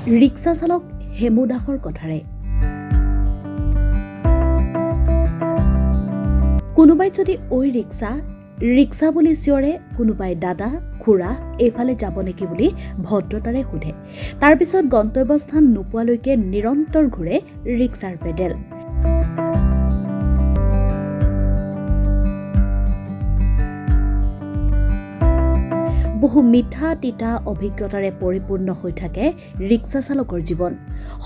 Rickshaw চালক হেমু দাসৰ কথাৰে কোনোবাই যদি ঐ ৰিক্সা বুলি চিঞৰে, কোনোবাই দাদা খুৰা এইফালে যাব নেকি বুলি ভদ্ৰতাৰে সোধে। তাৰ পিছত গন্তব্যস্থান নোপোৱালৈকে নিৰন্তৰ ঘূৰে ৰিক্সাৰ পেডেল। বহু মিঠা তিতা অভিজ্ঞতাৰে পৰিপূৰ্ণ হৈ থাকে ৰিক্সা চালকৰ জীৱন।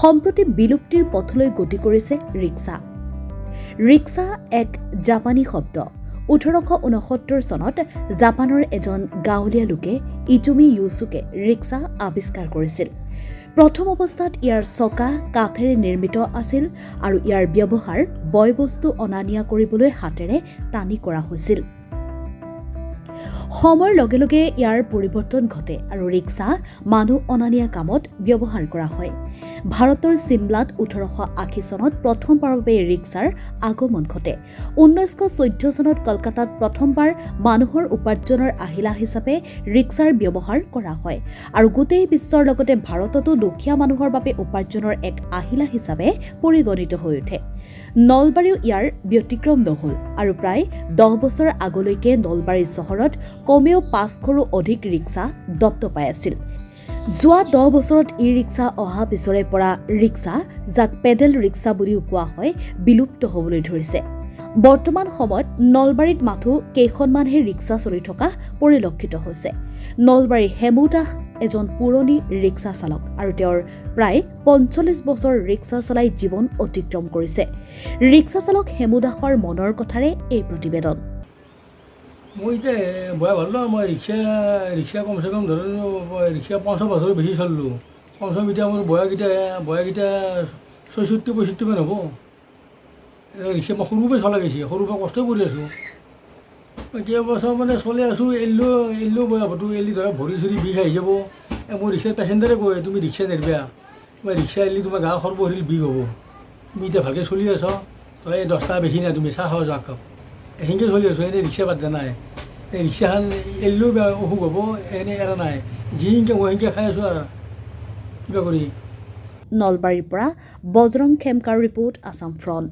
সম্প্ৰতি বিলুপ্তিৰ পথলৈ গতি কৰিছে ৰিক্সা। ৰিক্সা এক জাপানী শব্দ। 1869 চনত জাপানৰ এজন গাঁৱলীয়া লোকে ইজুমি ইউচুকে ৰিক্সা আৱিষ্কাৰ কৰিছিল। প্ৰথম অৱস্থাত ইয়াৰ চকা কাঠেৰে নিৰ্মিত আছিল আৰু ইয়াৰ ব্যৱহাৰ বয়-বস্তু অনা নিয়া কৰিবলৈ হাতেৰে টানি কৰা হৈছিল। সময়ৰ লগে লগে ইয়াৰ পৰিৱৰ্তন ঘটে আৰু ৰিক্সা মানুহ অনা নিয়া কামত ব্যৱহাৰ কৰা হয়। ভাৰতৰ চিমলাত 1880 চনত প্ৰথমবাৰৰ বাবে ৰিক্সাৰ আগমন ঘটে। 1914 চনত কলকাতাত প্ৰথমবাৰ মানুহৰ উপাৰ্জনৰ আহিলা হিচাপে ৰিক্সাৰ ব্যৱহাৰ কৰা হয় আৰু গোটেই বিশ্বৰ লগতে ভাৰততো দুখীয়া মানুহৰ বাবে উপাৰ্জনৰ এক আহিলা হিচাপে পৰিগণিত হৈ উঠে। নলবাৰীও ইয়াৰ ব্যতিক্ৰম নহল আৰু প্ৰায় 10 বছৰ আগলৈকে নলবাৰী চহৰত কমেও 500ৰো অধিক ৰিক্সা দপদপাই আছিল। যোৱা 10 বছৰত ই-ৰিক্সা অহা পিছৰে পৰা ৰিক্সা, যাক পেডেল ৰিক্সা বুলিও কোৱা হয়, বিলুপ্ত হ'বলৈ ধৰিছে। বৰ্তমান সময়ত নলবাৰীত মাথো কেইখনমানহে ৰিক্সা চলি থকা পৰিলক্ষিত হৈছে। নলবাৰীৰ হেমু দাস এজন পুৰণি ৰিক্সা চালক আৰু তেওঁৰ প্ৰায় 45 বছৰ ৰিক্সা চলাই জীৱন অতিক্ৰম কৰিছে। ৰিক্সা চালক হেমু দাসৰ মনৰ কথাৰে এই প্ৰতিবেদন। মই এতিয়া বয়া ভালো মই ৰিক্সা কমচে কম ধৰক ৰিক্সা 50 বছৰ বেছি চলিলোঁ। কমচে কম এতিয়া মোৰ বয়াকেইটা 66-65 মান হ'ব। ৰিক্সা মই সৰুৰ পৰা চলাই গৈছে, সৰুৰ পৰা কষ্ট কৰি আছোঁ। কেইবছৰ মানে চলাই আছোঁ, এৰিলেও বয়া হবতো, এলি ধৰা ভৰি চৰি বিষ আহি যাব। মোৰ ৰিক্সাৰ পেচেঞ্জাৰে কয়, তুমি ৰিক্সা নেৰবা, তোমাৰ ৰিক্সা এৰিলে তোমাৰ গা সৰ্বশৰীৰ বিষ হ'ব। তুমি এতিয়া ভালকৈ চলি আছ, ধৰা এই 10 টকা বেছি নাই, তুমি চাহ খাব যোৱা কাপ সেনেকৈ চলি আছোঁ। এনেই ৰিক্সা বাদ দিয়া নাই। এই ৰিক্সাখন এৰিলেও বেয়া অসুখ হ'ব, এনেই এৰা নাই। যি ইনকাম হয় সেনেকৈ খাই আছোঁ আৰু কিবা কৰি। নলবাৰীৰ পৰা বজৰং খেমকাৰ ৰিপৰ্ট, আছাম ফ্ৰণ্ট।